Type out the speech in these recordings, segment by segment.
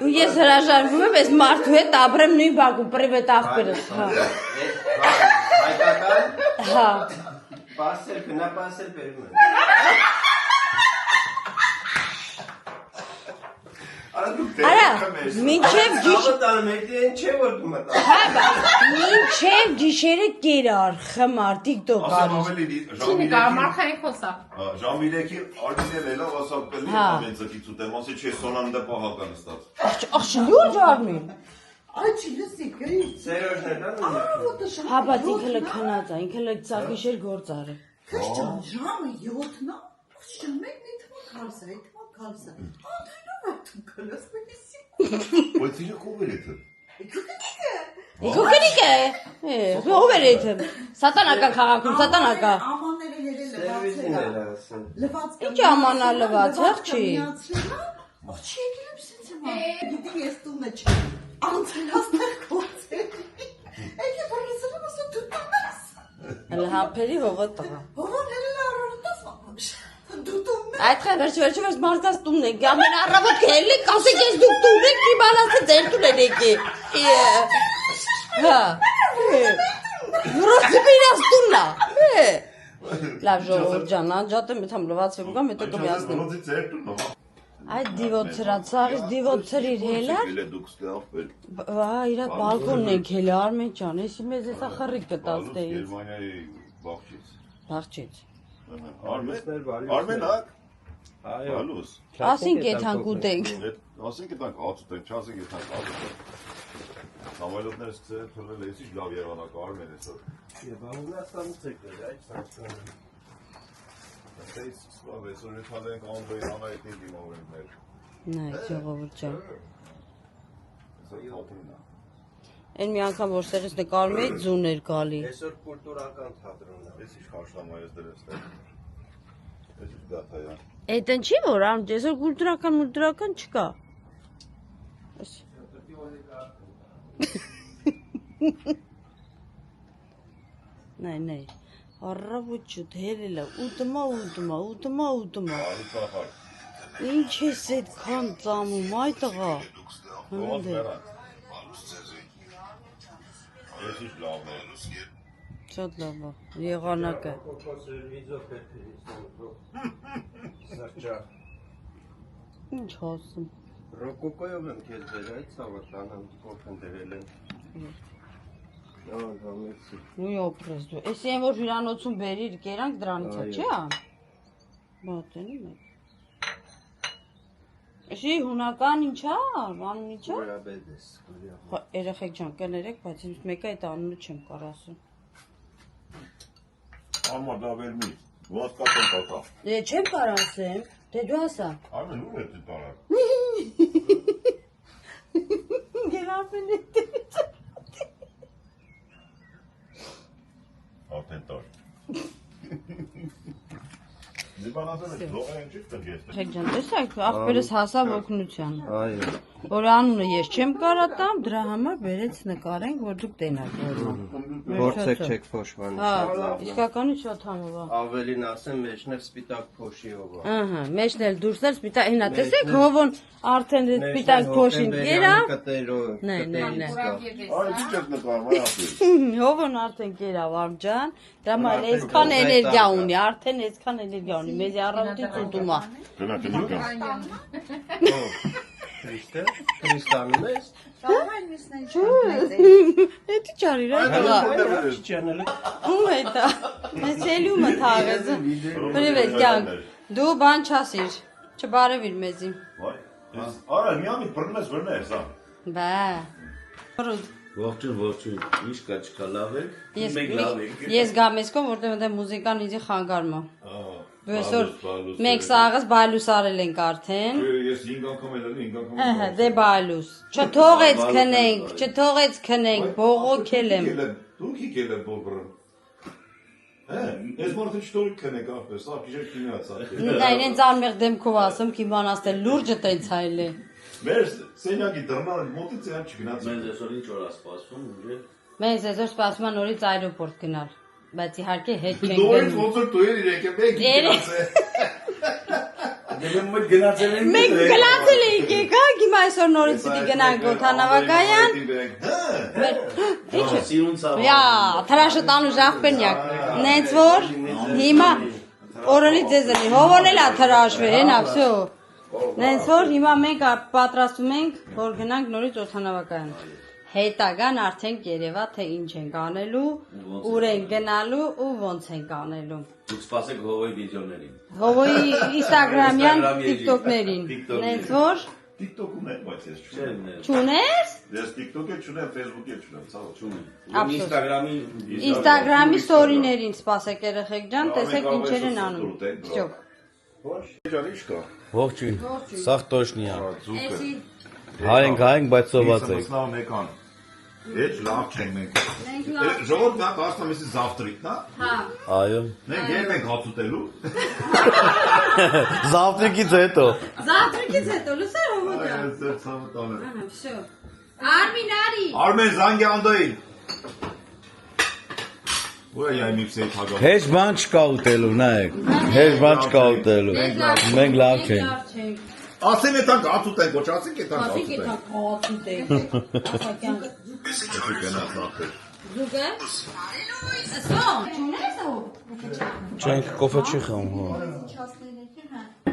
Ու ես հրաժարվում եմ, ես մարդու հետ ապրեմ նույն բակում, պրիվետ աղբերս, հա։ Հայկական։ Հա։ Պասել, գնապասել բերում եմ։ Արա, մինչև գիշերը կերար, խմար, տիկտոկ արիր։ Չինի կարմարխային խոսա։ Ժամիլեքի արդինել էլավ ասակ կլի ամենցակից ուտեմ, ասի չէ սոնան դե պահական ստաց։ Աղջ լուրջ արմին։ Այդ չի լսի, գրի։ Հա, բայց ինքը լքնած է, ինքը լքծա գիշեր գործ արը։ Քշճան, ժամը 7-ն է, քշճան, մեկն է թվում քալսա, քալս մենիսի։ Բայց իրը կով էր էթը։ Իքուքնիկ է, ով էր էթը, սատանակա խաղաքում, սատանակա։ Ամանները երել լվացել։ Ինչ ամանա լված, հեղ չի։ Աղջ եկել եմ սենց եմ գիտի ես տունը չի, անցել աստեղ կործել։ Եկե բրլսել եմ ասա դու տունես։ Հələ համբերի հողը տղա։ Հովան հելել առավոտաս մամշ, դու տունես։ Այդքան վերջ մարդկաց տունն եք, ամեն առավոտ կհելի կասեք ես դուք տուն եք, իմ անասը ձեր տուն են եկի։ Հա, հրոսիպ իրաս տունն է։ Լավ ժողովուրդ ջան, անջատեմ, եթ համ լվացվեմ գամ, հետո կմիացնեմ։ Այդ դիվոտ սրացաղից դիվոտ սրիր հելար։ Վա, իրա բալկոնն ենք հելի Արմեն ջան, եսի մեզ եսա խռիկ կտած դեից։ Գերմանիայի բաղջից։ Բաղջից։ Արմենակ։ Այո։ Ասինք եթանք ուտենք։ Ասինք եթանք ած ուտենք, չասինք եթանք ած ուտենք։ Համայլոտները սկսել թռնել ես ինչ լավ Երևանակ Արմեն էսօր։ Եվ Անգլիաստանից եկել այդ սարքանը։ Այս սպավ էսօր եթալ ենք անվեի անայետին դիմավորենք մեր։ Նայ, ժողովուրդ ջան։ Էսօր թատրոնն է։ Այն մի անգամ որ սեղից նկարում էի ձուն էր գալի։ Այսօր կուլտուրական թատրոնն է։ Ես ինչ խաշտամա ես դրես տեղ։ Ես ինչ գաթայա։ Այդ են չի որ արմ, այսօր կուլտուրական չկա։ Նայ, առավոտ ջուտ հելելա, ուտմա։ Ինչ ես այդքան ծամում, այ տղա։ Ես ինչ լավն է։ Շատ լավ է, եղանակը։ Ինչ ասում։ Ռոկոկոյով եմ քեզ բերել, այդ ցավոտանան կոփեն դրել են։ Համեցի։ Ու օպրես դու։ Էսի են որ հյուրանոցում բերիր, կերանք դրանից է, չէ՞։ Բատենի մեկ։ Էսի հունական ինչա, անուն ինչա։ Գորաբեդես։ Երեխեք ջան, կներեք, բայց ինձ մեկը այդ անունը չեմ կարող ասում։ Արմա դա վերմի։ Ոնց կապեն տակա։ Չեմ կարող ասեմ, դե դու ասա։ Արմեն ում է դու տարակ։ Գերապեն է։ Արդեն տար։ Դիբանասը լողը են չի տգես։ Երեխեք ջան, տեսեք, աղբերս հասավ օգնության։ Այո։ Որ անունը ես չեմ կարող տամ, դրա համար բերեց նկարենք, որ դուք տենաք որոնք։ Փորձեք չեք փոշմանի։ Հա, իսկականի շատ համով է։ Ավելին ասեմ, մեջն էլ սպիտակ փոշիով է։ Ահա, մեջն էլ դուրս էլ սպիտակ, հինա տեսեք, հովոն արդեն սպիտակ փոշին կերա։ Նայ։ Այ ինչ ես նկարում, այ ապի։ Հովոն արդեն կերավ արմ ջան, դրա համար այսքան էներգիա ունի, արդեն այսքան էներգիա ունի, մեզ առավոտից ուտում է։ Գնա կնիկա։ Քրիստանում ես։ Շահայն միսնեն Էդի չարիր, այ Չանելը։ ում է դա։ Ես ելյումը թաղեց։ Պրիվետ գանք։ Դու բան չասիր, չբարևիր մեզի։ Արա, միամիտ բռնես վրնես, հա։ Բա։ Ողջույն, ինչ կա չկա լավ եք։ Ես գամ եսքով, որտեղ մտե մուզիկան իզի խանգարում է։ Դու այսօր մենք սաղս բալուս արել ենք արդեն։ Ես 5 անգամ էլ 5 անգամ։ Ահա, դե բալուս։ Չթողեց քնենք, բողոքել եմ։ Դուք եկել եք բոբրը։ Ես մարդը չթողի քնեք ապես, սա քիչ քինացա։ Դա իրենց անմեղ դեմքով ասում, կիմանաս թե լուրջը տենց հայլ է։ Մեր սենյակի դռները մոտից են չգնաց։ Մենք այսօր ինչ օր է սպասվում, ուժը։ Մենք այսօր սպասում ենք նորից այրոպորտ գնալ։ Բայց իհարկե հետ չենք Դորից գնում։ ոնց որ դու երեք եք Մենք գնացել էինք եկակ, հիմա այսօր նորից պիտի գնանք օդանավակայան։ Յա, թրաշը տանուժ աղբենյակ։ Նենց որ հիմա օրոնի ձեզնի հովոնելա թրաշվեր, հենա, վсё։ Նենց որ հիմա մենք պատրաստում ենք, որ գնանք նորից օդանավակայան։ Հետագան արդեն երևա թե ինչ ենք անելու, ուր ենք գնալու ու ոնց ենք անելու։ Դուք սպասեք Հովոյի վիդեոներին։ Հովոյի Instagram-յան TikTok-ներին։ Նենց որ TikTok ունեմ, բայց ես չունեմ։ չունես։ Ես TikTok-ը չունեմ, Facebook-ը չունեմ, ցավը չունեմ։ Instagram-ի Instagram-ի story-ներին սպասեք երեխեք ջան, տեսեք ինչեր են անում։ Всё։ Ջան, ի՞նչ կա։ Ողջույն, սաղ տոշնիա, Զուկը։ հայենք, բայց սոված ենք։ Մսնավ մեկան։ Էջ լավ չենք մենք։ Ժողովուրդ նա կարծում եմ զավտրիկն է։ Հա։ Այո։ Մենք երբ ենք հաց ուտելու։ Զավտրիկից հետո։ Завтракից հետո լսեր հովոդա։ Այս ցավը տանը։ Ահա, всё։ Արմին արի։ Արմեն Զանգյանդոյին։ Ո՞ր է իմ իպսեի թագա։ Հեչ բան չկա ուտելու, նայեք։ Հեչ բան չկա ուտելու։ Մենք լավ չենք։ Ասեմ է տանք հաց ուտենք, ոչ ասենք է տանք հաց Ասիկ է ուտենք։ թակ հացուտ է։ Ասակյան։ Դու գնաց նախել։ Զուգը։ Ասո, չունես ո՞։ Չենք կոֆե չի խմում, հո։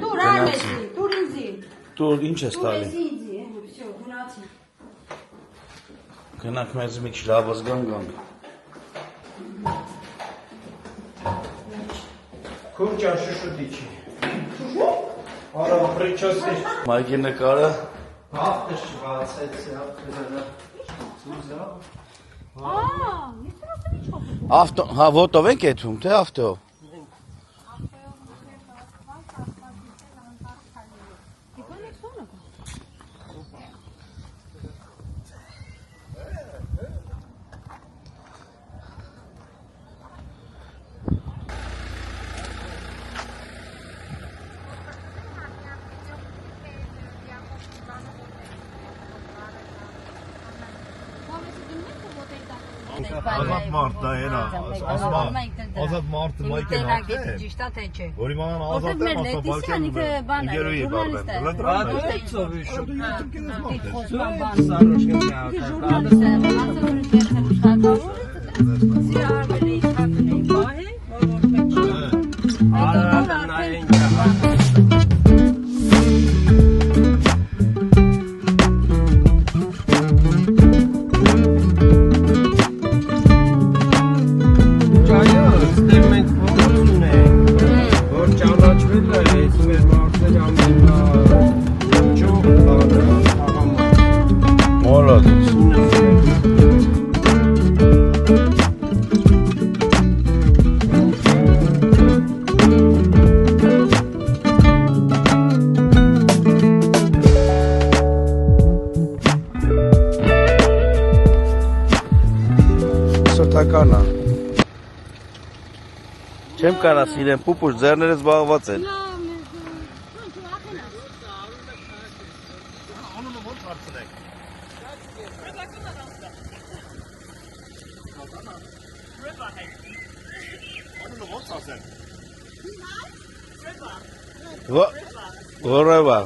Դուր արմեսի, դուր ինձի։ Դու ինչ ես Դուր տալի։ ես ինձի, всё, գնացի։ Գնանք մեզ մի քիչ լավ զգանք։ Քուրճա շշուտիչի։ Արա պրիչոսի։ Մայքի նկարը Հաղթը շվացեցի, հաղթը ավտո, հա ոտով եք եթում, թե ավտով։ Ազատ մարդ դա ենա, ազատ մարդը մայք են հաղթել, Ճիշտ է թե չէ։ որ իմանան ազատ է մասնապարքեն ինգերուի է բարբեն, Սրտական է։ Չեմ կարաս իրեն պուպուշ ձեռներս զբաղված են։ Որևա։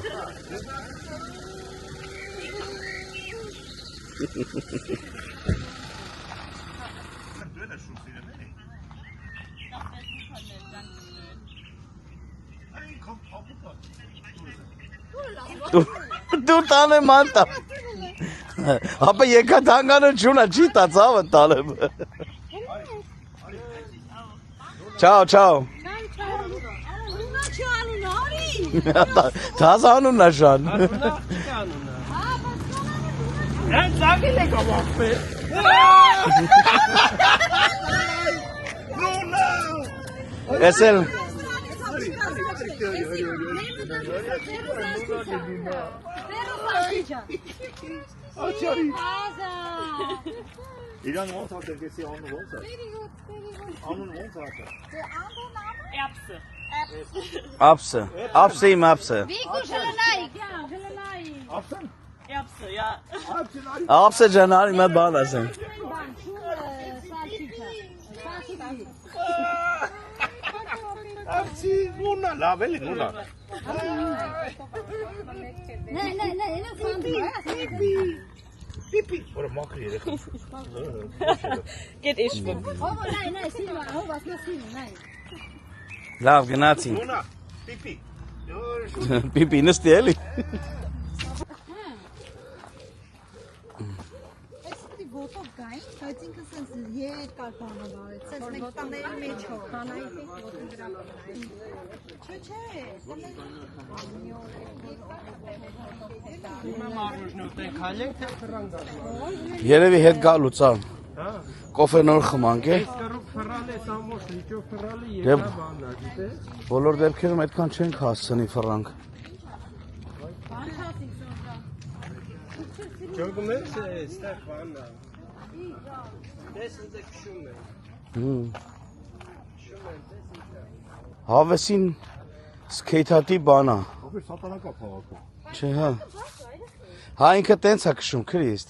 Դու տանը մանտա։ Ապա եկա թանգանը չունա, չի տա ծավը տալեմ։ Չաո, չաո։ Թազ անուն նաշան։ Էսել իրան ոնց հատերկեսի անուն ոնց է։ Անուն ոնց է։ Ապսը, ապսը իմ ապսը։ Ապսը ջանար իմա բան ասեմ։ Աղցի մունա լավ էլի մունա։ Պիպի որ մաքրի երեք։ Get ishvim. Լավ գնացի։ Մունա պիպի։ Պիպի նստի էլի։ Ոտով գային, բայց ինքը սենց երկար բանը բարեց, սենց մենք տաների մեջ հո, հանայի ոտը դրա չէ, Երևի հետ գալուց ա։ Կոֆե նոր խմանք է։ Բոլոր դեպքերում այդքան չենք հասցնի ֆրանկ։ Ճոգում ես ստեղ բանա։ Դες ինձ քշում է։ Հավեսին սկեյթատի բանա։ Ո՞վ է սատանակա փողակը։ Չէ, հա։ Հա ինքը տենց է քշում, Քրիստ։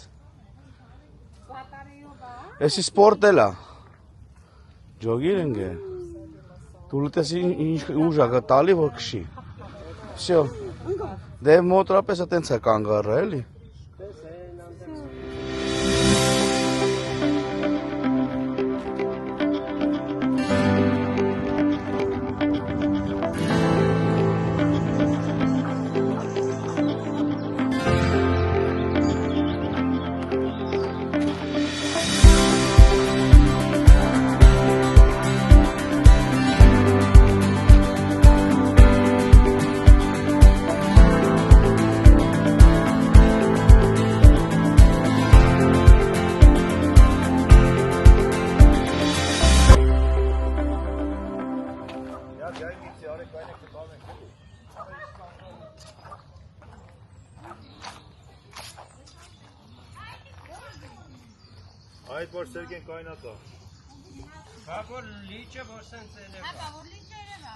Էսի սպորտ էլ է։ Ջոգիր ընկե։ Դու լուտես ինչ ուժ ա տալի որ քշի։ Всё։ Դե մոտրապես է տենց է կանգառը, էլի։ Այդ որ Սերգեն կայնած է։ Հա որ լիճը որ սենց էլ է։ Հա, որ լիճը երևա։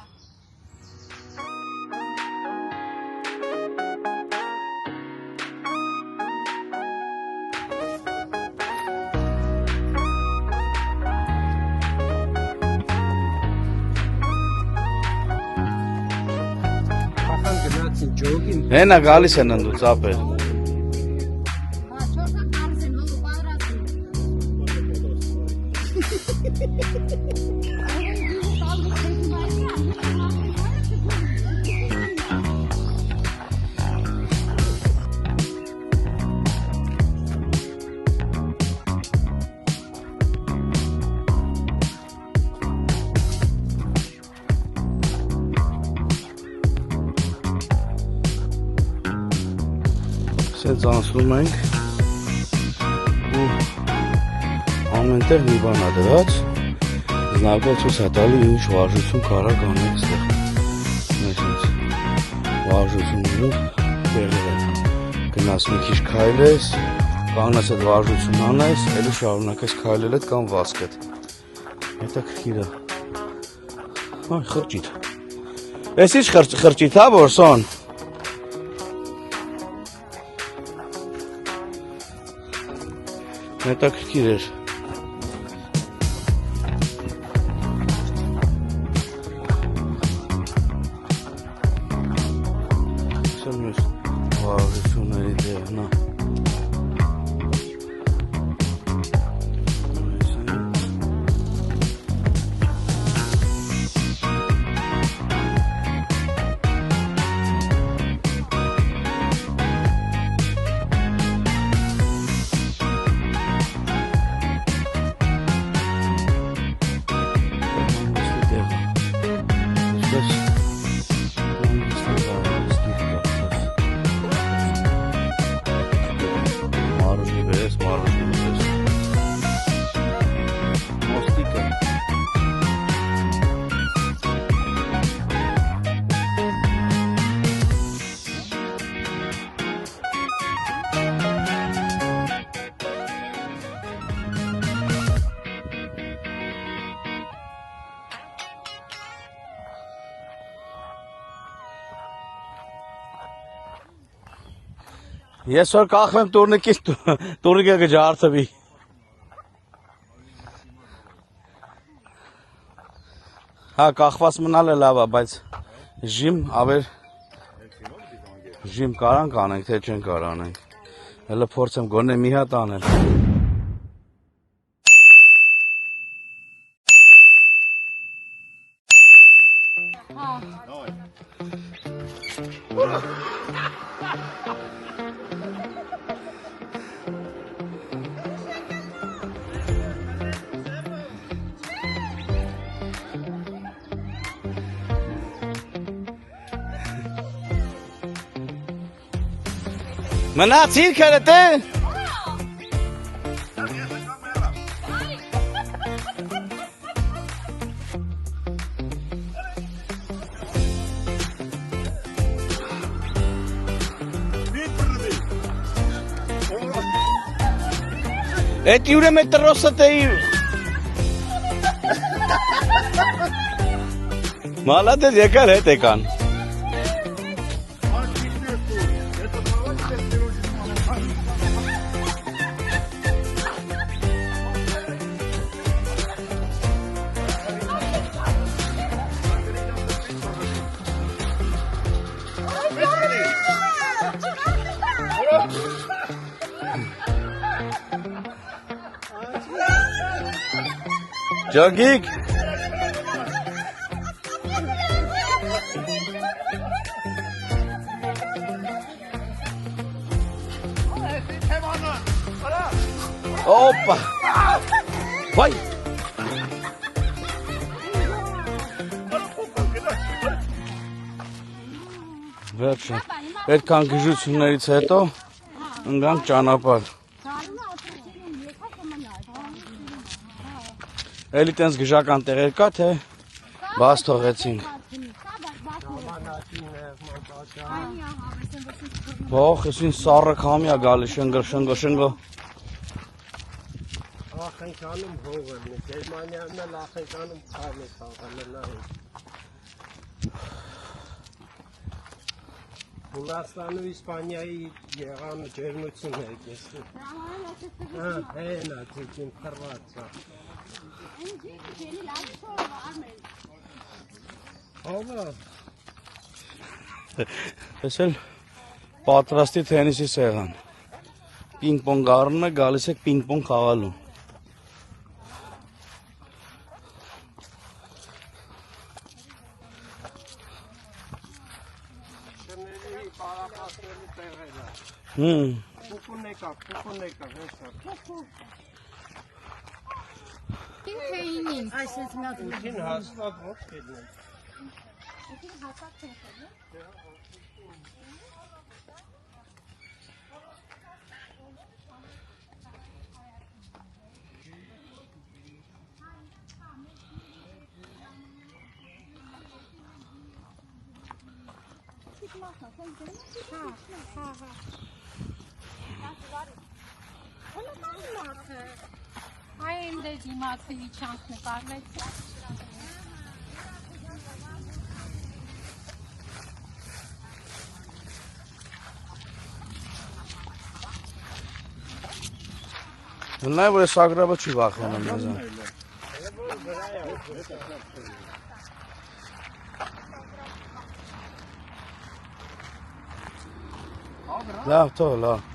Ախան գնացին ջոգին։ Հենա գալիս են ընդու ծապել։ Սենց անցնում ենք ու ամենտեղ մի բան ա դրած զնակով ցույց ա տալի ինչ վարժություն կարա կանենք ստեղ այսինքն վարժությունները տեղերը գնաս մի քիչ քայլես կանգնես այդ վարժություն անես էլի շարունակես քայլել այդ կամ վազքդ հետաքրքիր է այ խրճիթ էս ինչ խրճիթ ա որսոն հետաքրքիր էր Սերմես վարժությունների դեղնա Ես որ կախվեմ տուրնիկից տուրնիկը կջարդվի Հա, կախված մնալ է լավ է, բայց ժիմ ավեր ժիմ կարանք անենք, թե չեն կար անենք։ Հələ փորձեմ գոնե մի հատ անել։ Մնացիր քրտե։ Էդ յուրը մե տրոսը տեի։ Մալադես եկար հետ եկան։ Ջոգիկ Օպա Վայ Վերջը այդքան գժություններից հետո ընկանք ճանապարհ Էլի տենց գժական տեղեր կա, թե բաց թողեցինք։ Բող, եսին սարը կամի է գալի, շնգո։ Ախենքանում հող եմ, Գերմանիանն էլ ախենքանում քարն է խաղալնա։ Հունաստանում Իսպանիայի եղան ջերմություն է կեսում։ Հենա, ձեքին խրված է։ Ահա։ Ես էլ պատրաստի թենիսի սեղան։ Պինգ-պոնգ առնում է, գալիս եք պինգ-պոնգ խաղալու։ Շների պարապասների տեղերը։ Փուկուն եկա, հեսա։ Ինքեինին։ Այսպես մատում։ Ինքին հաստատ ոչ կեդնեն։ Ay elde cimasi çankını karmet. Նայ որ սագրաբը չի վախենում մեզան։ Լավ, թող, լավ։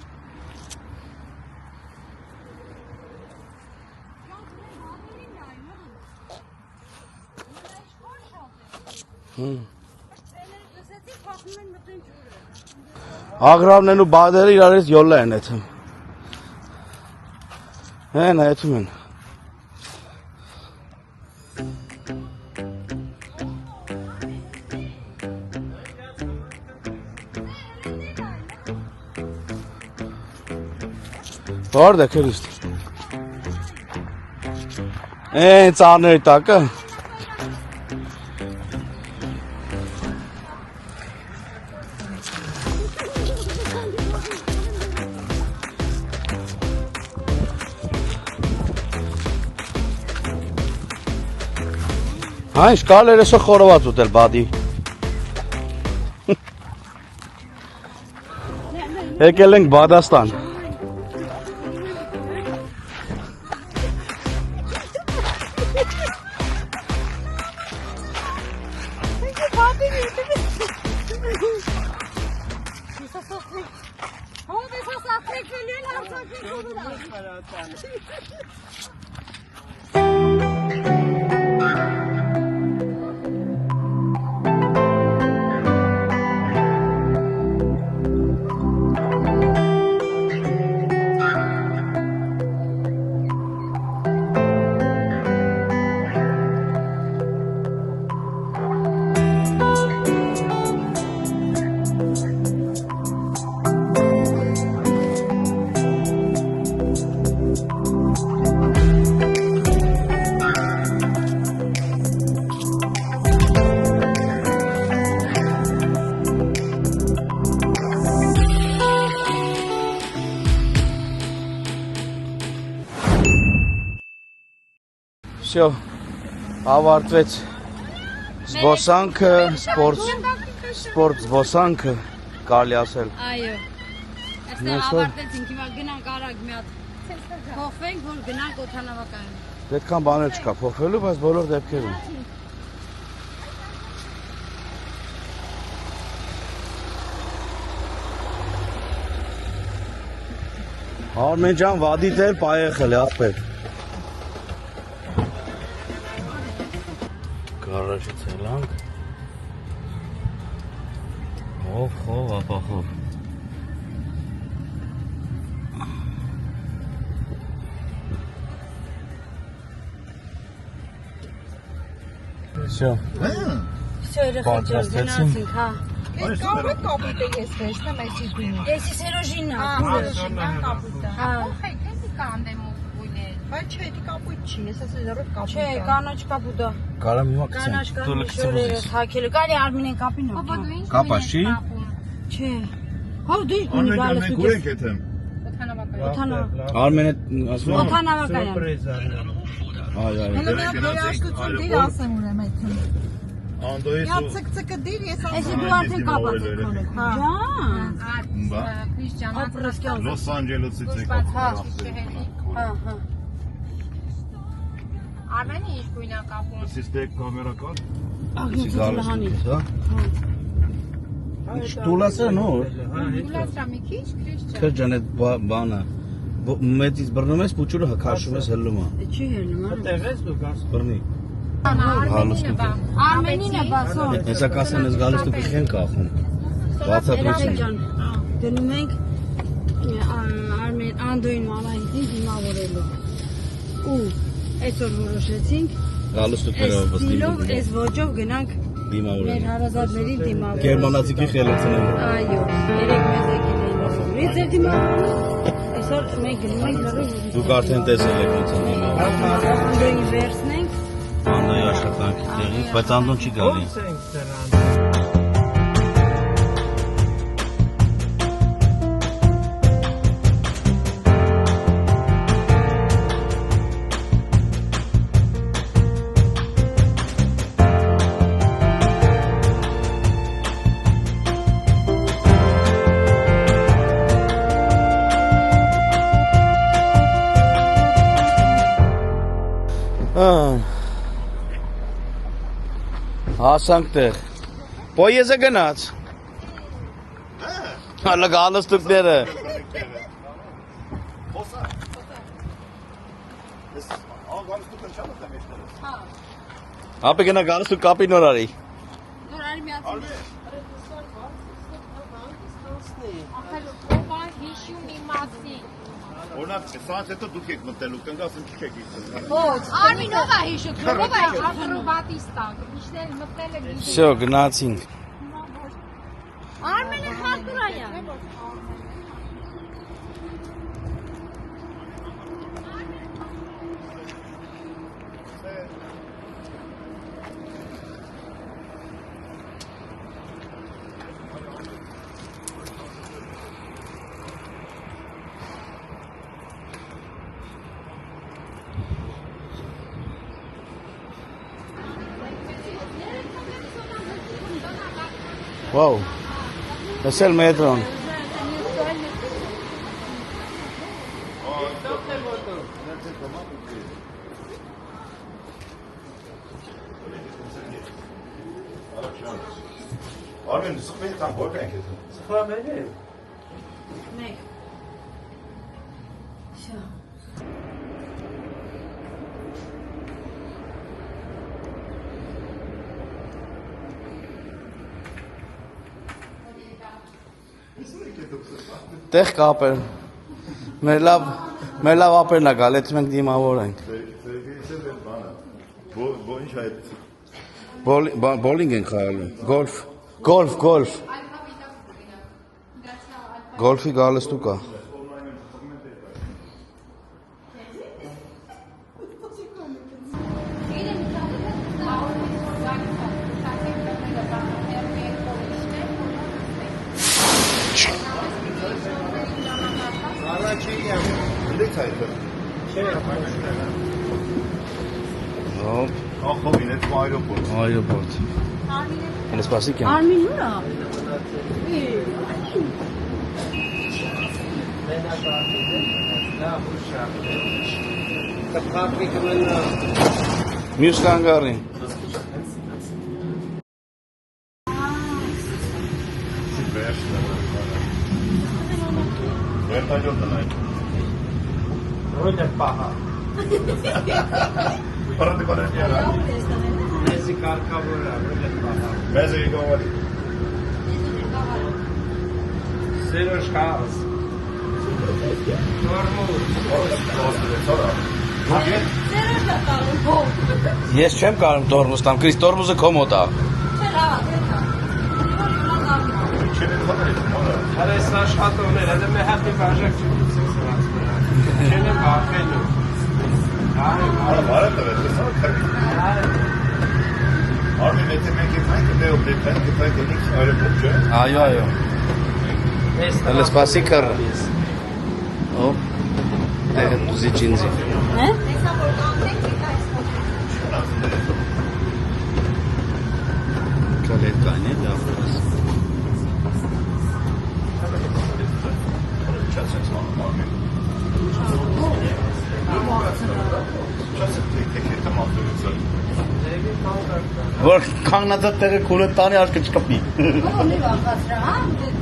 Աղրավն են ու բադերը իրարից յոլլա են եթում։ Հեն այդում են։ Որդ է կրիստ։ Ծարների տակը։ Այն շկալեր էսո խորոված ուտել բադի։ Եկել ենք Բադաստան։ Հովես ասացեք վելին հարցակի կուլուրա։ Всё, ավարտվեց զբոսանքը, սպորտ զբոսանքը, կարելի ասել։ Այո։ Այստեղ Մենք որ- ավարտեցինք, հիմա գնանք արագ մի հատ փոխվենք, որ գնանք օդանավակայան։ Պետքան բաներ չկա փոխվելու, բայց բոլոր դեպքերում։ Արմեն ջան, վադիդ էլ պայեխել է, ախպեր։ Գարաժից ելանք։ Խով, ապախով։ Всё, Всё, երեխաներ, գնացինք, հա։ Կարող է կապույտը ես վերցնեմ այսի գույնը։ Էսի Սերոժինն է։ Շինան կապույտը։ Հա։ Քեզի կանդեմ ուղույներ։ Բայց չէ, դա կապույտ չի, ես ասել երբ կապույտ։ Չէ, կանաչ կապուտա։ կարամ հիմա Կանաչ կցեմ։ Դու կապի շորերս հակելը։ Կարի Արմինեն կապին է։ Բաբա դու ինչ Կապա չի։ Չէ։ Հո դու ինչ գալիս դու։ եթեմ։ օդանավակայան։ Արմենը ասում է։ Օդանավակայան։ Այ, Հələ մի հատ երաշտություն դիր ասեմ ուրեմն այդքան։ Անդոյի Մի հատ ցկցկը դիր, ես Էսի դու արդեն կապած ես քոնը։ Հա։ Քրիստիան Ապրասկալ։ Լոս Անջելեսից Հա, հա։ Արմենի ինչ գույնա կապում։ Սիստեկ կամերա կա։ Աղնոցը հանի։ հա։ Տուլասը նոր։ Ուլասրա մի քիչ քրիստիան։ Քրջան այդ բանը։ Մեծից բռնում ես, փուչուրը քաշում ես հելում է։ Չի հելնում, հա։ Տեղես դու գաս։ Բռնի։ Արմենին է բա։ Արմենին է բասոն։ Հեսա կասեն ես գալիս դու քեն կախում։ Բացատրություն։ Ջան, դնում ենք Արմեն Անդոյին Մանահիտին դիմավորելու։ Ու այսօր որոշեցինք Գալիս դու այս դերով ստիլով, վստահ։ այս ոճով գնանք մեր Դիմավորել։ հարազատներին դիմավորել։ Գերմանացիքի խելացնելու։ Այո, երեք մեզ եկել էին ասում։ Ես ձեր դիմավորել։ Այսօր մենք գնում ենք լրիվ։ Դուք արդեն տեսել եք ոնց են դիմավորել։ Անդոյին վերցնենք։ Անդոյի աշխատանքի տեղից, բայց Անդոն չի գալի։ Ո՞նց ենք դրան։ Հասանք տեղ։ Պոյեզը գնաց։ Հալը գալս տուկները։ Ապե գնա գալս տուկ կապի նոր արի։ Նոր արի միացին։ Ախր ո՞վ է հիշում իմ մասին։ Օրինակ, սրանց հետո դուք եք մտելու, կնկասեմ չի եք իստել։ Ոչ, Արմին ով է հիշում, ով է ակրոբատիստա, իջնել մտնել է գիտի։ Всё, գնացինք։ Արմենը խարտուրայա։ Վաու։ Տեսել մետրոն։ Արմեն, սխմեն տան, որ ենք եթեմ։ Սխալներ է։ Մեկ։ Շա։ Տեղ կապեր։ Մեր լավ ապերն է գալ, եթե մենք դիմավոր ենք։ Ինչ այդ Բոլինգ ենք խաղալու։ Գոլֆ։ Գոլֆի գալս դու կա։ Դեք այդ։ Հոպ, Ախովին այդ այրոպորտ։ այրոպորտ։ Հենց սպասիկ եմ։ Արմին ուր է։ Մյուս կանգարին։ Վերտաջոտն այդ։ Ռոյդը պահա։ Պարատը կորեն երա։ Մեզի կարկավոր է, ռոյդը պահա։ Մեզը եկավարի։ Սերոշ կաղս։ Նորմուր։ Ես չեմ կարում տորմուզ տամ, Կրիս տորմուզը քո մոտ է։ Հարես աշխատողներ, հələ մի հատ մի բաժակ չուս է սրացմերա։ Չեն եմ բախելու։ Բարը տվեց, սա քրի։ Արմին, եթե մենք եթանք, դեով դետանք, եթանք ենիք այրոպորտ չէ։ Այո։ Հələ սպասիկ կար։ Հոպ, տեղը դուզի չինձի։ Կալետ կայն է, լավ դրաս։ Չասենց մանում արմին։ Չասենք թեքետ եմ ատորից էլ։ Որ կանգնածած տեղը կուրը տանի արկը չկպի։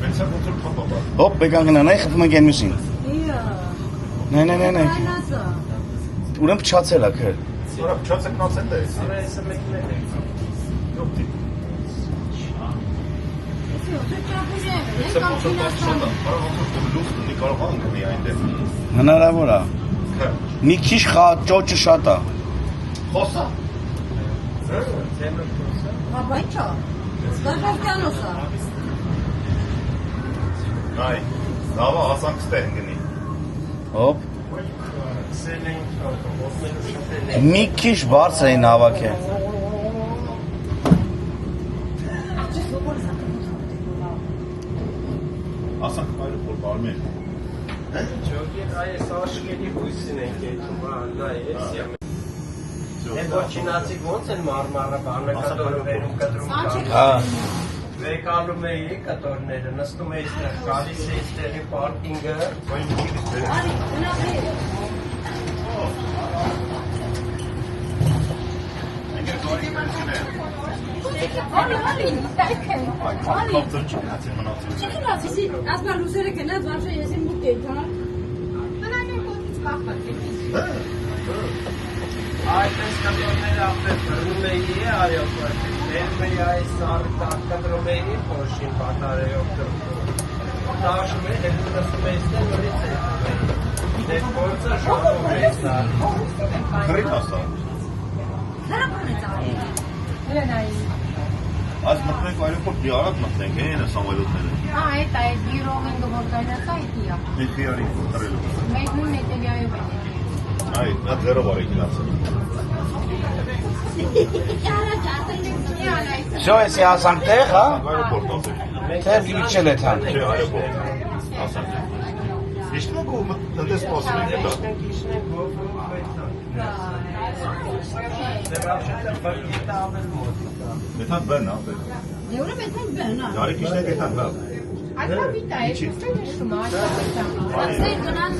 Մենցա ոտոր պապապա։ Հոպ, բեկանգնան, այ խպում ենք են մյուսին։ Նե։ Ուրեմ պչացել ակ հեր։ Սորա պչացեք նացեն դա ես։ Սա մեկներ է։ Յոպտի։ Կարող անգնի այնտեղ։ Հնարավոր է։ Մի քիչ ճոճը շատ է։ Խոսա։ Ապա ինչա։ Ստաժովկյանոսա։ Այ, լավա հասանք ստեղ գնի։ Հոպ։ Սելեն ոտներու շտել է։ Մի քիչ բարձր էին հավաքել։ Հասանք այրոպորտ արմին։ Ջոգի այս աշկերի հույսին ենք եթում, դա է, Են ոչինացիկ ոնց են մարմարը բանակատորը վերում կտրում կա։ Վեկալում էի կտորները, նստում էի ստեղ, գալիս էի ստեղի պարկինգը։ Ասմա լուսերը կնած վարշը ես իմ մուտ էի, թանա։ Այդպես կտորները ապրել բրնում էի, այո, վերում էի այս արդակ կտրում էի, փոշին պատարեով կրվում։ Տաշում էի, հետո նստում էի ստեղ, նորից էի։ Դետ գործը շողով էի ստար։ Քրիտ ասա։ Այս մտնենք այրոպորտ դիարատ մտնենք, են սամալյոտները։ Այդ բյուրոն գորգանացա իդիա։ Միտի արի տրելու։ Մեկ նույն էտելիայով են։ Այ, նա դերով արի գնացել։ Շո էսի հասանք տեղ, հա։ Այրոպորտ ասել։ Տեղ գիչել է թան։ Չէ, այրոպորտ։ Ասանք։ Իշտ մոք ու մտնես պասում ենք դա։ Մեթան բեն, ապել։ Եվրը մեթան բեն, հա։ Դարի կիշնեք էթան բեն։ Այդ վիտա է, ուստեղ է շում, այդ վիտա։ Ասել գնան։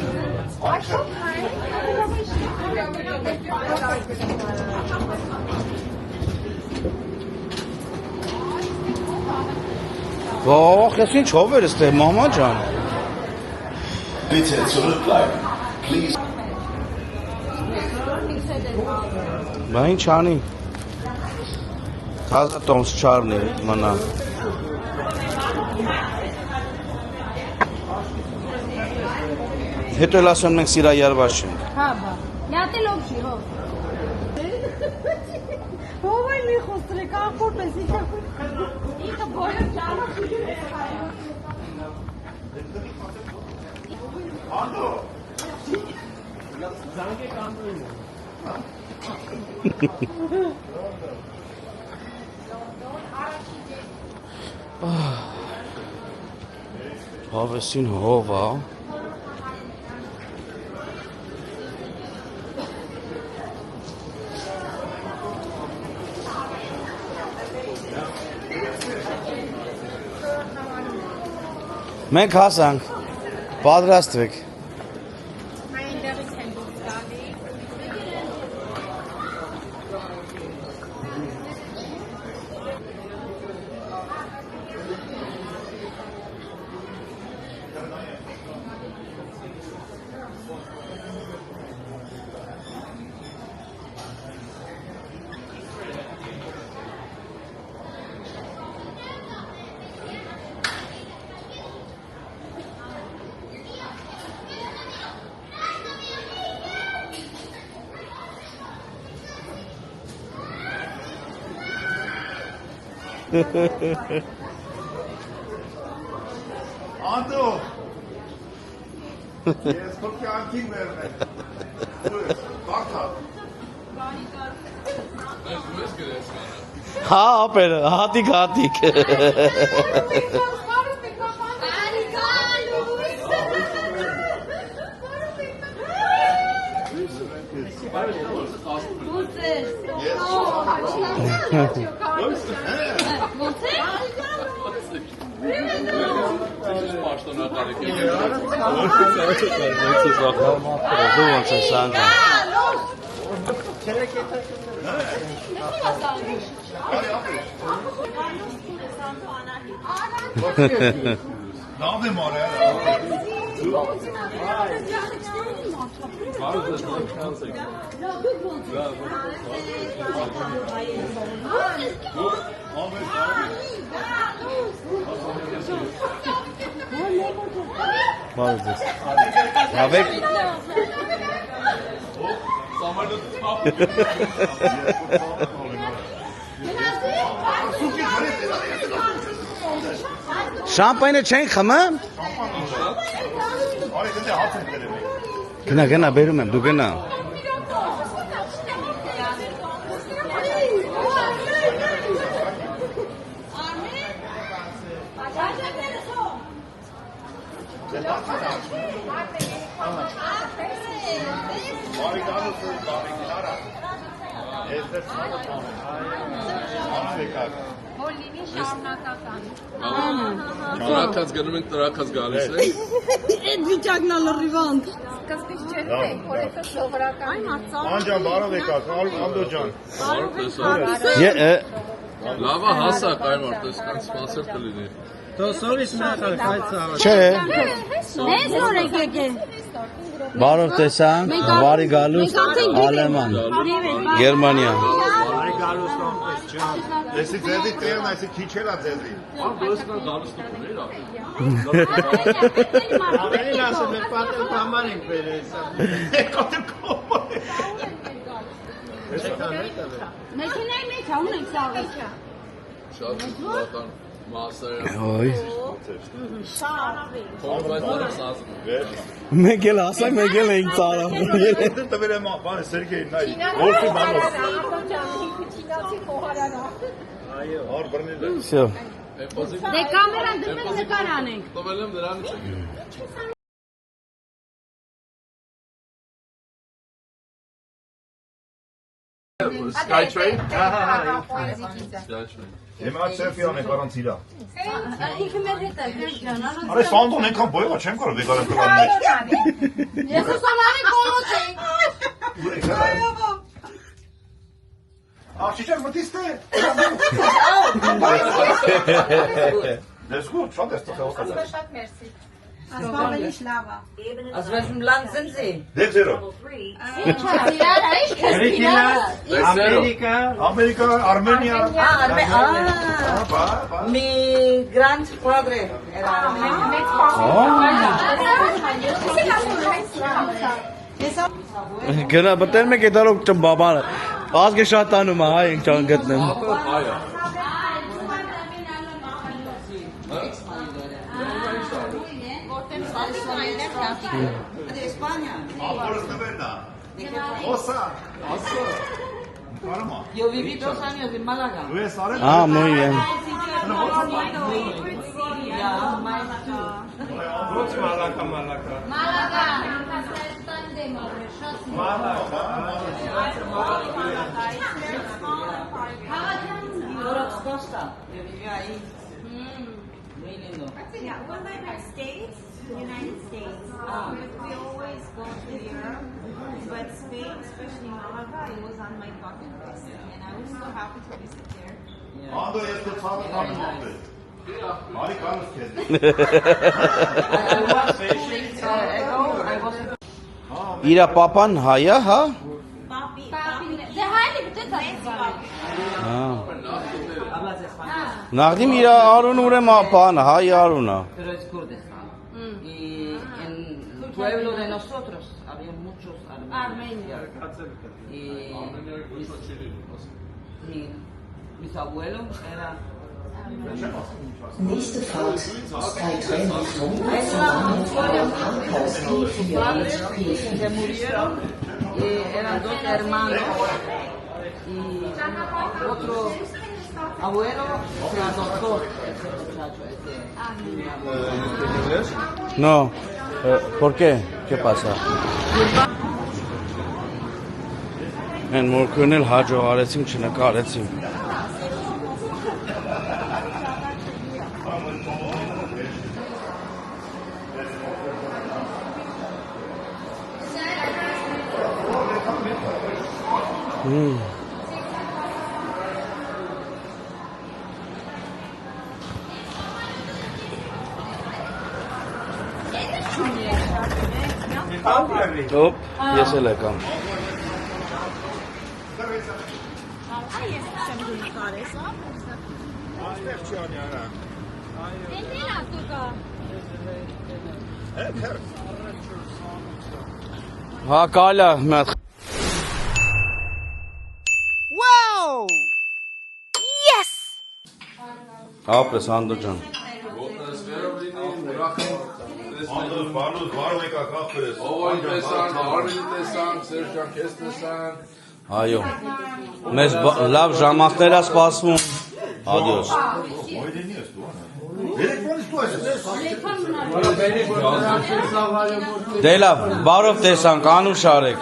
Ող, ես ինչ հով էր ստեղ, մամա ջան։ Bitte zurückbleiben. Please. Բա ինչ անի։ Թազա տոմս չարնի մնա։ Հետո էլ ասում ենք սիրա երված չենք։ Հա, բա։ Լյատե լոք չի, հո։ Ո՞վ է մի խոստրեք, ախորպես իքա։ Իքա բոլոր ճարը։ Հավեսին հով ա։ Մենք հասանք, պատրաստվեք։ Անդո։ Ես փոքր անտին մերն Բարթա։ Հա, ապեր, հատիկ։ Դու ոնց ես անդա։ Լավ եմ արել։ Բարդ ես։ Հավեք։ Շամպայնը չեն խմում։ Արի դե հաց են դերեմ։ Գնա, բերում եմ, դու գնա։ Հոլինի շարունակական։ Տրակած գնում ենք, տրակած գալիս է։ Այդ վիճակն ա լրիվանդ։ Սկզբից ջերում ենք, որ հետո սովորական Անջան բարով եկաք, Անդո ջան։ Լավա հասակ այմ արտեսքան սպասեր կլինի։ Տոսորից նախար խայցա։ Չէ։ Մեզ որ եկեք է։ Բարով տեսանք, բարի գալուս Ալեման, Գերմանիա։ Բարի գալուս նոպես ջան։ Եսի ձեզի տերն այսի քիչելա ձեզի։ Անդոսկան գալուս տուներ Ավելին ասում եք պատել համար ենք բերես։ Եկատը կոմա։ Մեքենայի մեջ ունենք սաղը։ շատ բավական մասեր։ Ոյ։ Կոնվայս դարձած։ Մենք էլ ասենք, մենք էլ ենք ծարավ։ Տվել եմ բանը Սերգեյ նայ։ Որքի բանով։ Չինացի խոհարանա։ Հար բռնել է։ Всё։ Դե կամերան դրել նկար անենք։ Տվել եմ դրանից։ Skytrain։ Skytrain։ Հիմա սելֆի անենք առանց իրա։ Ինքը մեր հետ է, ջան, Արե Սանդոն այնքան բոյա չեմ կարող վեգարան կլան մեջ։ Ես ուսանանի կողոց էի։ Աղջիկը մտիստ է։ Դες գուտ, շատ ես տխել կազար։ Շատ մերսի։ Ասպավելիշ լավա։ Ասվեշմ լան ծնձի։ Դե ձերո։ Ամերիկա, Արմենիա։ Mi grand padre era Գնա բտել մեկ է դարոք ճմբաբանը ազգը շատ տանում է հայ ենք ճան գտնեմ Yo viví 2 años en Málaga. muy bien Yo viví ahí. Muy lindo. The United States. We always go to Europe, but Spain, especially Malaga, it was on my bucket list, and I was so happy to visit there. Ando este çabuk tanımam. Harika mısın? Իրա պապան հայ է, հա? Նախդիմ իրա արուն ուրեմ պան, հայ արուն է Pero es Kurdistán. Y en el pueblo de nosotros había muchos armenios. Y mis abuelos eran. Nächste Fahrt Sky-Train-Richtung Bahnhof Parkhaus Que murieron eran 2 hermanos y otro abuelo se adoptó ese muchacho. No, ¿por qué? ¿Qué pasa? En մորքունել հաջող արեցինք, չնկարեցինք Օպ, ես էլ եկամ Հա, կալա, մատ Wow! Yes! Ապրես, Անդո ջան Barnuz var mı kakafırız? Ovayı desan, Armin'i desan, Sercan Kes desan. Այո, մեզ լավ ժամանքներ է սպասվում Ադիոս Դե լավ, բարով տեսանք, անուշ արեք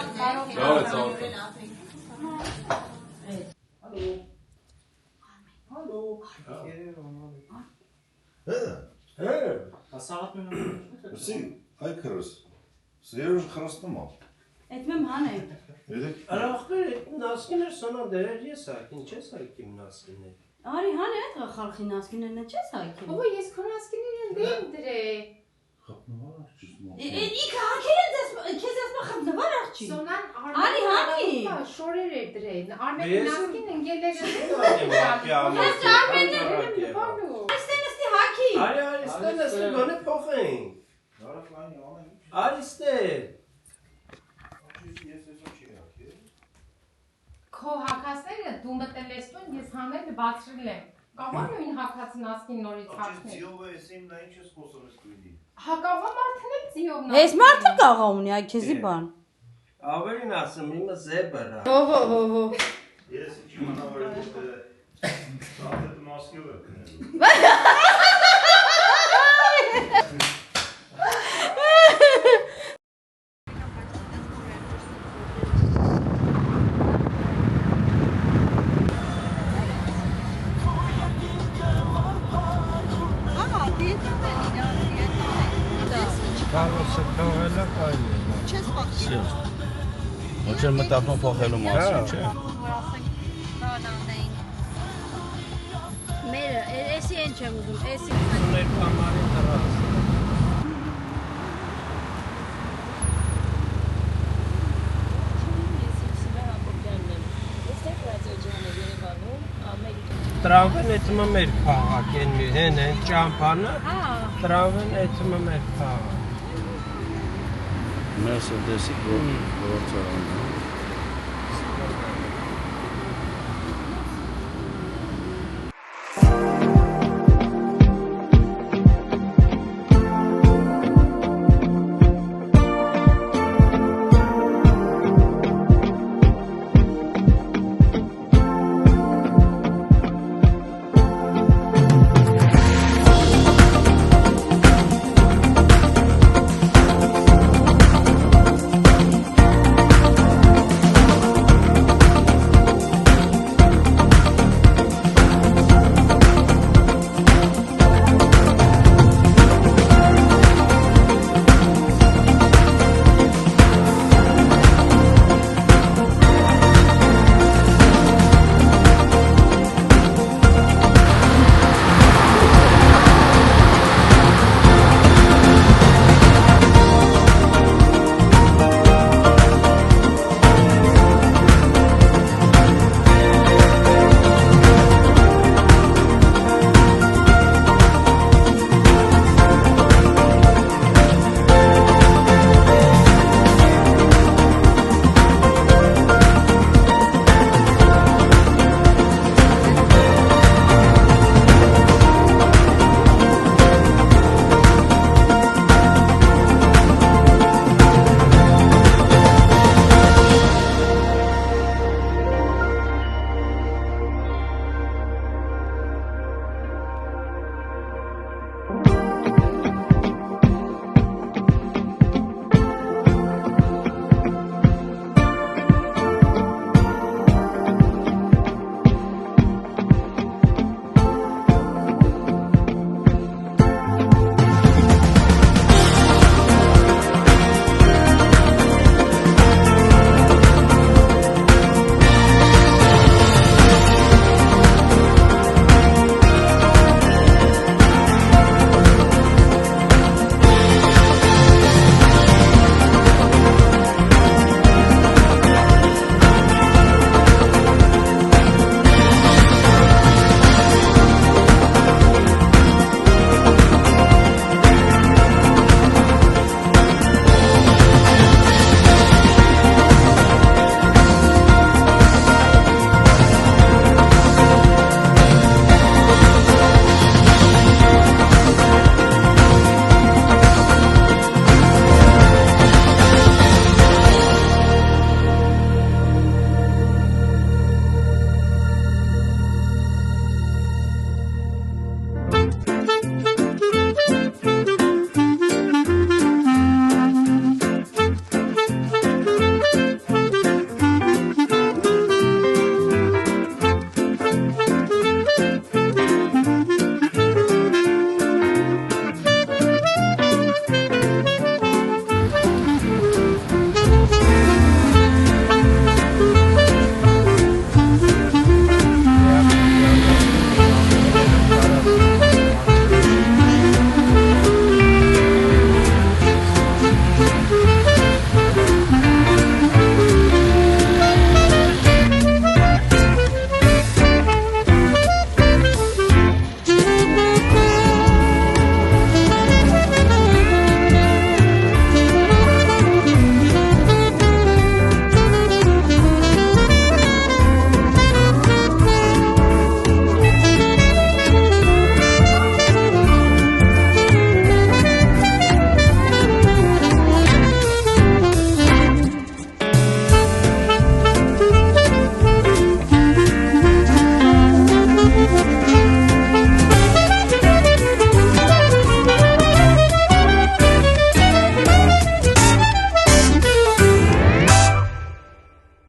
Ay kırız. Sıyırır kırıstı mı? Etmem hani. Araxbir naskinlər sana dərər yesakin, çəsakin naskinlər. Ari hani etqa xalqi naskinə çə sakin. Baba yes konaskinən deyildir. Kapını var çizmə. İlk hakiyet kezes baxımda var axçı. Sonan Ari hani? Şorerdir. Armen naskinən gelir. Hətta Armen'in pardon. İstənəsti haki. Ari istəməsə gönə poxin. Ari istə. Քո հակասները դու մտելեսուն ես համերը բացրել եմ։ Կարող նույն հակացն ասկին նորից հակնել։ Ձիով է սիմ նա ինչ ես խոսում ես դույնի։ Հակաղա մարդն է ձիով։ Ես մարդը կաղա ունի այ քեզի բան։ Ավելին ասում իմը զեբրա։ Հո։ Ես ինչ մանավար եմ դե մասկիով է կներում։ Ոչ եմ մտածում փոխելու մասին, չէ։ Մերը, էսի են չեմ ուզում, էսի։ Ուներ կամարի տրաս։ Տրավեն էտմը մեր փաղակ են մի հեն են ճամփանը տրավեն էտմը մեր փաղակ Մերսեդեսի գործարանը